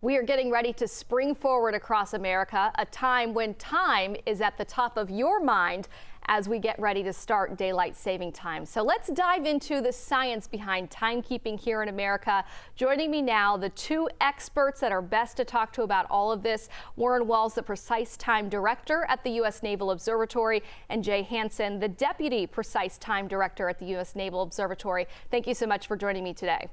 We are getting ready to spring forward across America, a time when time is at the top of your mind as we get ready to start daylight saving time. So let's dive into the science behind timekeeping here in America. Joining me now, the two experts that are best to talk to about all of this: Warren Walls, the Precise Time Director at the U.S. Naval Observatory, and Jay Hansen, the Deputy Precise Time Director at the U.S. Naval Observatory. Thank you so much for joining me today.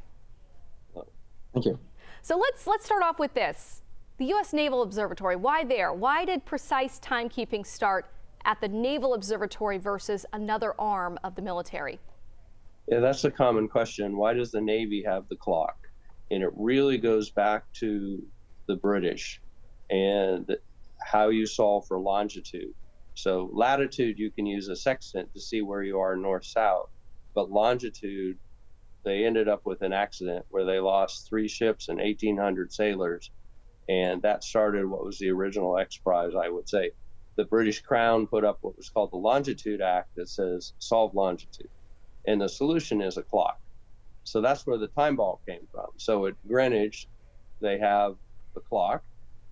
Thank you. So let's start off with this. The U.S. Naval Observatory, why there? Why did precise timekeeping start at the Naval Observatory versus another arm of the military? Yeah, that's a common question. Why does the Navy have the clock? And it really goes back to the British and how you solve for longitude. So latitude, you can use a sextant to see where you are north-south, but longitude, they ended up with an accident where they lost 3 ships and 1,800 sailors, and that started what was the original X Prize, I would say. The British Crown put up what was called the Longitude Act that says solve longitude, and the solution is a clock. So that's where the time ball came from. So at Greenwich, they have the clock,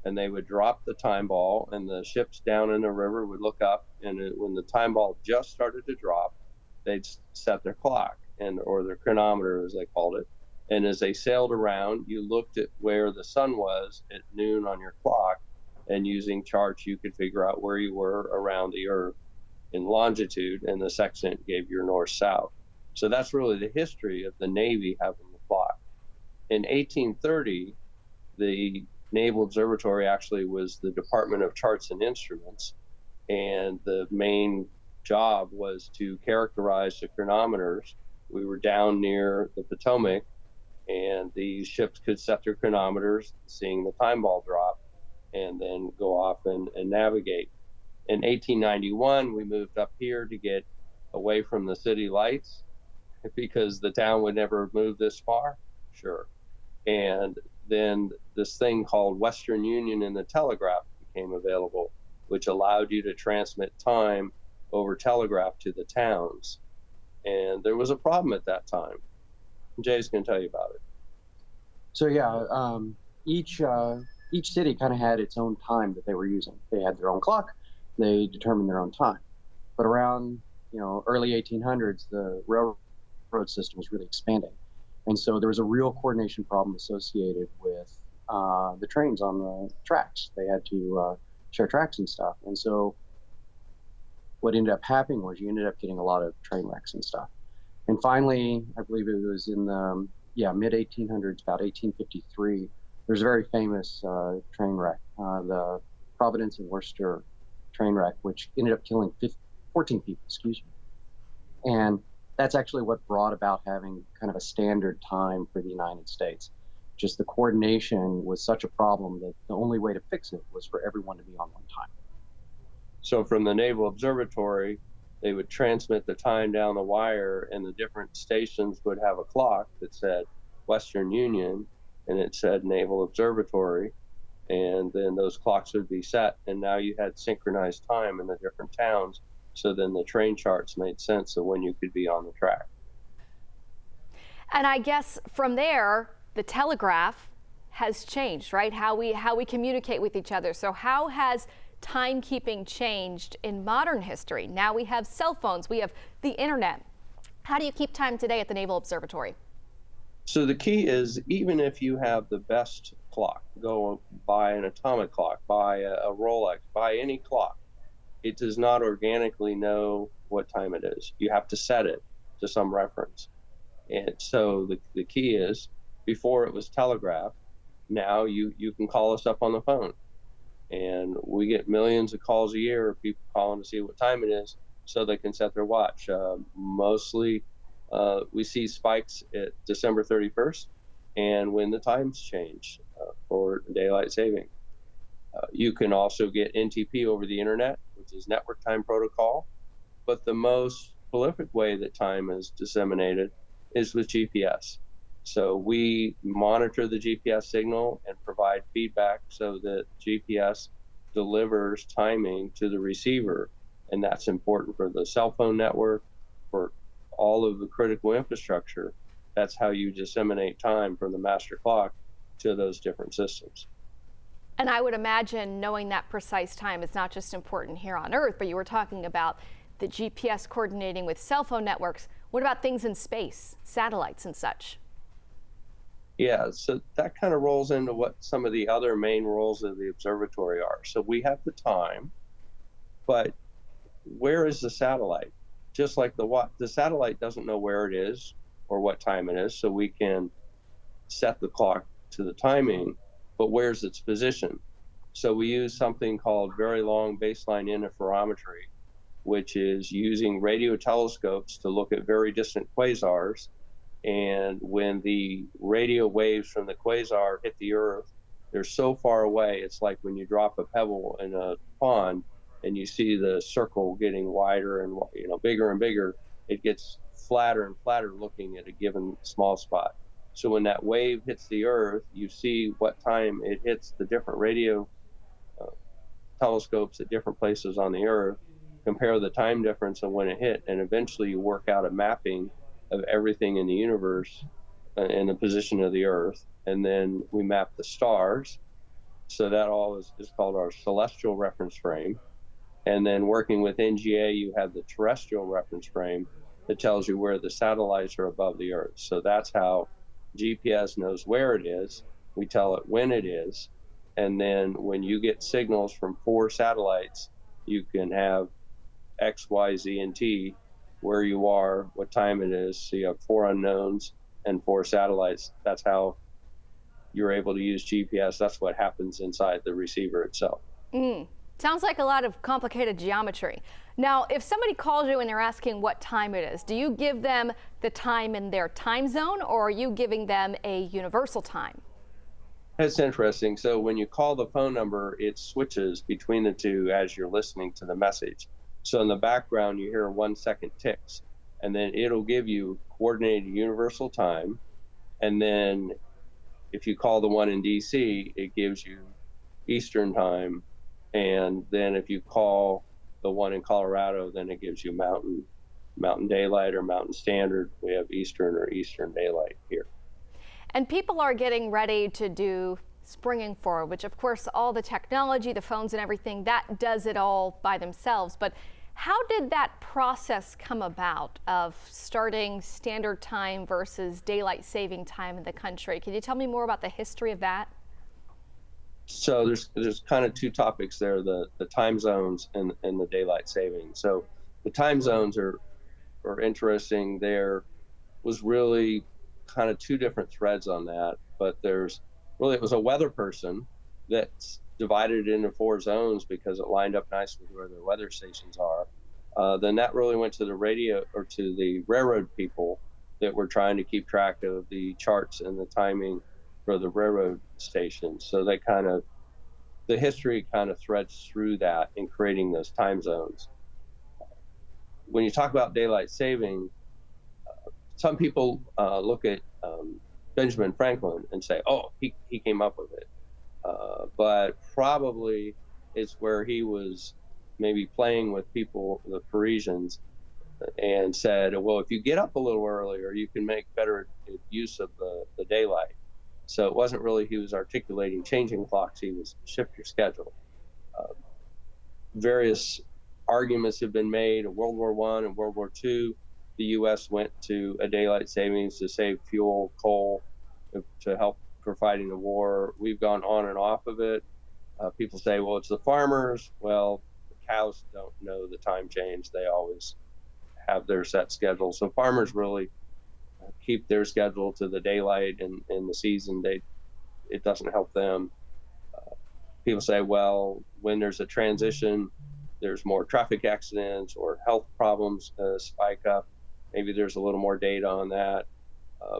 and they would drop the time ball, and the ships down in the river would look up, and when the time ball just started to drop, they'd set their clock, or their chronometer, as they called it. And as they sailed around, you looked at where the sun was at noon on your clock, and using charts, you could figure out where you were around the Earth in longitude, and the sextant gave your north-south. So that's really the history of the Navy having the clock. In 1830, the Naval Observatory actually was the Department of Charts and Instruments, and the main job was to characterize the chronometers. We were down near the Potomac, and the ships could set their chronometers, seeing the time ball drop, and then go off and navigate. In 1891, we moved up here to get away from the city lights because the town would never move this far. Sure. And then this thing called Western Union and the telegraph became available, which allowed you to transmit time over telegraph to the towns. And there was a problem at that time. Jay's going to tell you about it. So yeah, each city kind of had its own time that they were using. They had their own clock. They determined their own time. But around early 1800s, the railroad system was really expanding, and so there was a real coordination problem associated with the trains on the tracks. They had to share tracks and stuff, and so what ended up happening was you ended up getting a lot of train wrecks and stuff. And finally, I believe it was in the mid 1800s, about 1853, there's a very famous train wreck, the Providence and Worcester train wreck, which ended up killing 14 people, And that's actually what brought about having kind of a standard time for the United States. Just the coordination was such a problem that the only way to fix it was for everyone to be on one time. So from the Naval Observatory, they would transmit the time down the wire, and the different stations would have a clock that said Western Union, and it said Naval Observatory, and then those clocks would be set, and now you had synchronized time in the different towns, so then the train charts made sense of when you could be on the track. And I guess from there, the telegraph has changed, right? How we communicate with each other. So how has timekeeping changed in modern history? Now we have cell phones, we have the internet. How do you keep time today at the Naval Observatory? So the key is, even if you have the best clock, go buy an atomic clock, buy a Rolex, buy any clock, it does not organically know what time it is. You have to set it to some reference. And so the key is, before it was telegraph, now you can call us up on the phone. And we get millions of calls a year of people calling to see what time it is so they can set their watch. Mostly we see spikes at December 31st and when the times change for daylight saving. You can also get NTP over the internet, which is network time protocol. But the most prolific way that time is disseminated is with GPS. So we monitor the GPS signal and provide feedback so that GPS delivers timing to the receiver. And that's important for the cell phone network, for all of the critical infrastructure. That's how you disseminate time from the master clock to those different systems. And I would imagine knowing that precise time is not just important here on Earth, but you were talking about the GPS coordinating with cell phone networks. What about things in space, satellites and such? Yeah, so that kind of rolls into what some of the other main roles of the observatory are. So we have the time, but where is the satellite? Just like the satellite doesn't know where it is or what time it is, so we can set the clock to the timing, but where's its position? So we use something called very long baseline interferometry, which is using radio telescopes to look at very distant quasars. And when the radio waves from the quasar hit the Earth, they're so far away, it's like when you drop a pebble in a pond and you see the circle getting wider and bigger and bigger, it gets flatter and flatter looking at a given small spot. So when that wave hits the Earth, you see what time it hits the different radio telescopes at different places on the Earth, compare the time difference of when it hit, and eventually you work out a mapping of everything in the universe and the position of the Earth. And then we map the stars. So that all is called our celestial reference frame. And then working with NGA, you have the terrestrial reference frame that tells you where the satellites are above the Earth. So that's how GPS knows where it is. We tell it when it is. And then when you get signals from 4 satellites, you can have X, Y, Z, and T, where you are, what time it is. So you have 4 unknowns and 4 satellites. That's how you're able to use GPS. That's what happens inside the receiver itself. Sounds like a lot of complicated geometry. Now, if somebody calls you and they're asking what time it is, do you give them the time in their time zone, or are you giving them a universal time? That's interesting. So when you call the phone number, it switches between the two as you're listening to the message. So in the background, you hear 1 second ticks, and then it'll give you coordinated universal time. And then if you call the one in DC, it gives you Eastern time. And then if you call the one in Colorado, then it gives you Mountain Daylight or Mountain Standard. We have Eastern or Eastern Daylight here. And people are getting ready to do springing forward, which of course all the technology, the phones and everything, that does it all by themselves. But how did that process come about of starting standard time versus daylight saving time in the country? Can you tell me more about the history of that? So there's kind of 2 topics there, the time zones and the daylight saving. So the time zones are interesting. There was really kind of 2 different threads on that, but it was a weather person that's divided it into 4 zones because it lined up nicely with where the weather stations are. Then that really went to the radio or to the railroad people that were trying to keep track of the charts and the timing for the railroad stations. So the history kind of threads through that in creating those time zones. When you talk about daylight saving, some people look at Benjamin Franklin and say, oh, he came up with it. But probably it's where he was maybe playing with people, the Parisians, and said, well, if you get up a little earlier, you can make better use of the daylight. So it wasn't really he was articulating changing clocks, he was shift your schedule. Various arguments have been made. In World War I and World War II, the U.S. went to a daylight savings to save fuel, coal, to help for fighting the war. We've gone on and off of it. People say, well, it's the farmers. Well, the cows don't know the time change. They always have their set schedule. So farmers really keep their schedule to the daylight and in the season. It doesn't help them. People say, well, when there's a transition, there's more traffic accidents or health problems spike up. Maybe there's a little more data on that.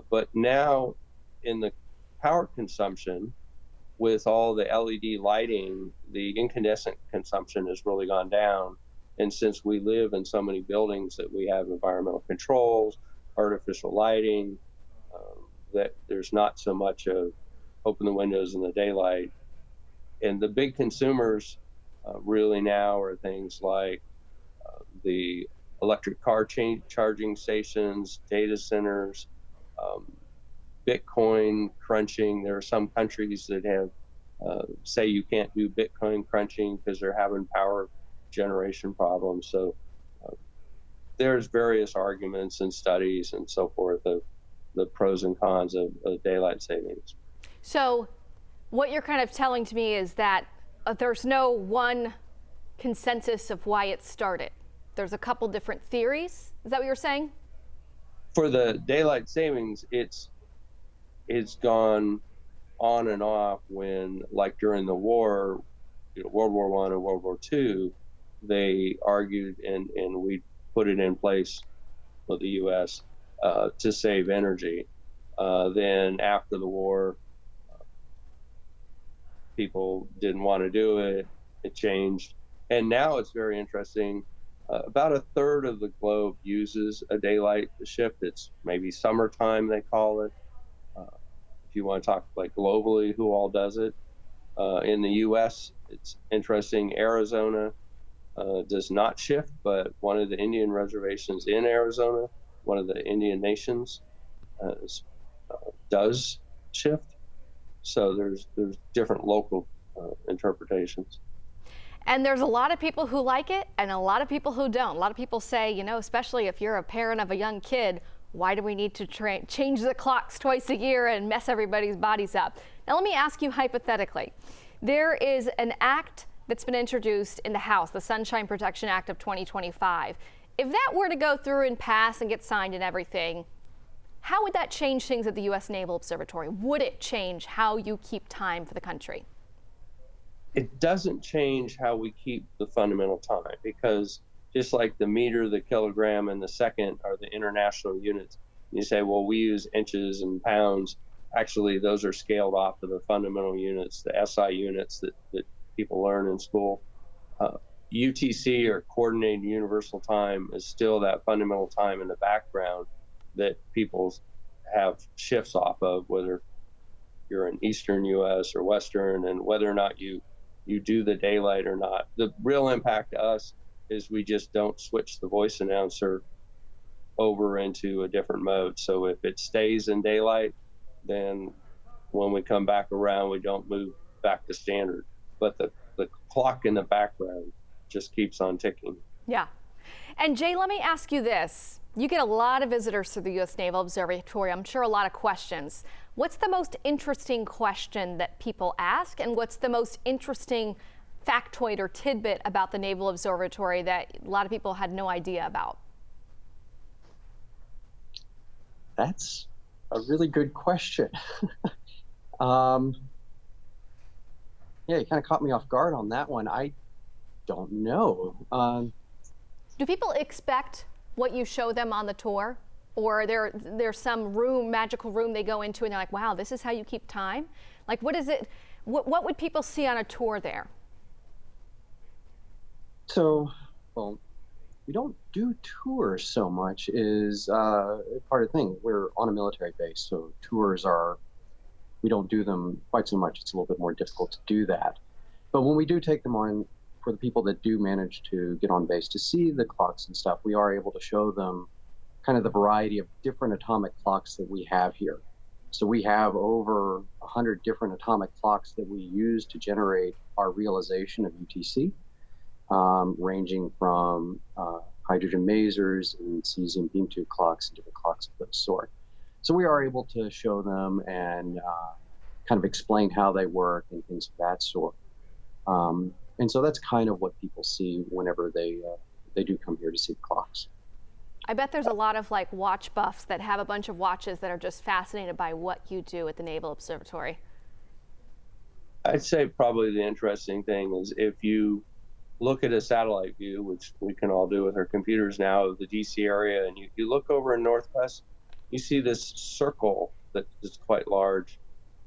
But now in the power consumption, with all the LED lighting, the incandescent consumption has really gone down. And since we live in so many buildings that we have environmental controls, artificial lighting, that there's not so much of open the windows in the daylight. And the big consumers really now are things like the electric car charging stations, data centers, Bitcoin crunching. There are some countries that have say you can't do Bitcoin crunching because they're having power generation problems. So there's various arguments and studies and so forth of the pros and cons of daylight savings. So what you're kind of telling to me is that there's no one consensus of why it started. There's a couple different theories. Is that what you're saying? For the daylight savings, it's gone on and off when, like during the war, World War I and World War II, they argued and we put it in place with the U.S. To save energy. Then after the war, people didn't want to do it. It changed. And now it's very interesting. About a third of the globe uses a daylight shift. It's maybe summertime, they call it. If you want to talk like globally, who all does it. In the U.S., it's interesting. Arizona does not shift, but one of the Indian reservations in Arizona, one of the Indian nations, does shift. So there's different local interpretations. And there's a lot of people who like it and a lot of people who don't. A lot of people say, you know, especially if you're a parent of a young kid, why do we need to change the clocks twice a year and mess everybody's bodies up? Now, let me ask you hypothetically. There is an act that's been introduced in the House, the Sunshine Protection Act of 2025. If that were to go through and pass and get signed and everything, how would that change things at the U.S. Naval Observatory? Would it change how you keep time for the country? It doesn't change how we keep the fundamental time, because just like the meter, the kilogram, and the second are the international units. You say, well, we use inches and pounds. Actually, those are scaled off to the fundamental units, the SI units that people learn in school. UTC, or Coordinated Universal Time, is still that fundamental time in the background that people have shifts off of, whether you're in Eastern U.S. or Western, and whether or not you do the daylight or not. The real impact to us is we just don't switch the voice announcer over into a different mode. So if it stays in daylight, then when we come back around, we don't move back to standard. But the clock in the background just keeps on ticking. Yeah. And Jay, let me ask you this. You get a lot of visitors to the U.S. Naval Observatory. I'm sure a lot of questions. What's the most interesting question that people ask? And what's the most interesting factoid or tidbit about the Naval Observatory that a lot of people had no idea about? That's a really good question. Yeah, you kind of caught me off guard on that one. I don't know. Do people expect what you show them on the tour? Or there's some room, magical room they go into and they're like, wow, this is how you keep time? Like, what is it? What would people see on a tour there? So, well, we don't do tours so much is part of the thing. We're on a military base, so tours we don't do them quite so much. It's a little bit more difficult to do that. But when we do take them on, for the people that do manage to get on base to see the clocks and stuff, we are able to show them kind of the variety of different atomic clocks that we have here. So we have over 100 different atomic clocks that we use to generate our realization of UTC, ranging from hydrogen masers and cesium beam tube clocks and different clocks of that sort. So we are able to show them and kind of explain how they work and things of that sort. And so that's kind of what people see whenever they do come here to see the clocks. I bet there's a lot of like watch buffs that have a bunch of watches that are just fascinated by what you do at the Naval Observatory. I'd say probably the interesting thing is if you look at a satellite view, which we can all do with our computers now, of the DC area, and you look over in Northwest, you see this circle that is quite large.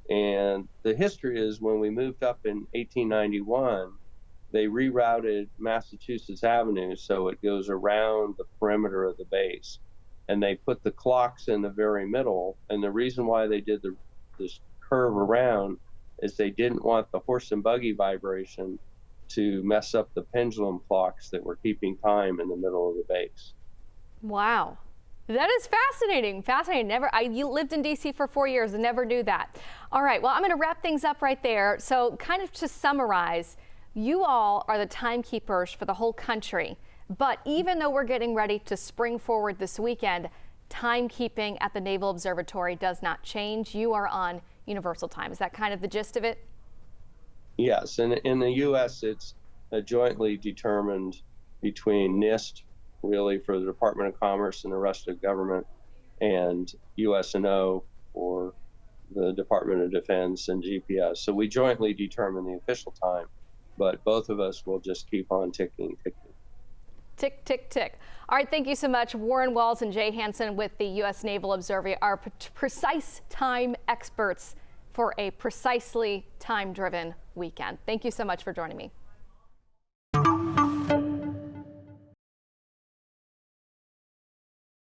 And the history is when we moved up in 1891, they rerouted Massachusetts Avenue so it goes around the perimeter of the base. And they put the clocks in the very middle. And the reason why they did this curve around is they didn't want the horse and buggy vibration to mess up the pendulum clocks that were keeping time in the middle of the base. Wow. That is fascinating. Fascinating. You lived in D.C. for 4 years and never knew that. All right. Well, I'm going to wrap things up right there. So kind of to summarize, you all are the timekeepers for the whole country. But even though we're getting ready to spring forward this weekend, timekeeping at the Naval Observatory does not change. You are on universal time. Is that kind of the gist of it? Yes. And in the U.S., it's jointly determined between NIST, really for the Department of Commerce and the rest of government, and US&O for the Department of Defense and GPS. So we jointly determine the official time, but both of us will just keep on ticking. Tick, tick, tick. All right, thank you so much. Warren Walls and Jay Hansen with the U.S. Naval Observatory are precise time experts for a precisely time-driven weekend. Thank you so much for joining me.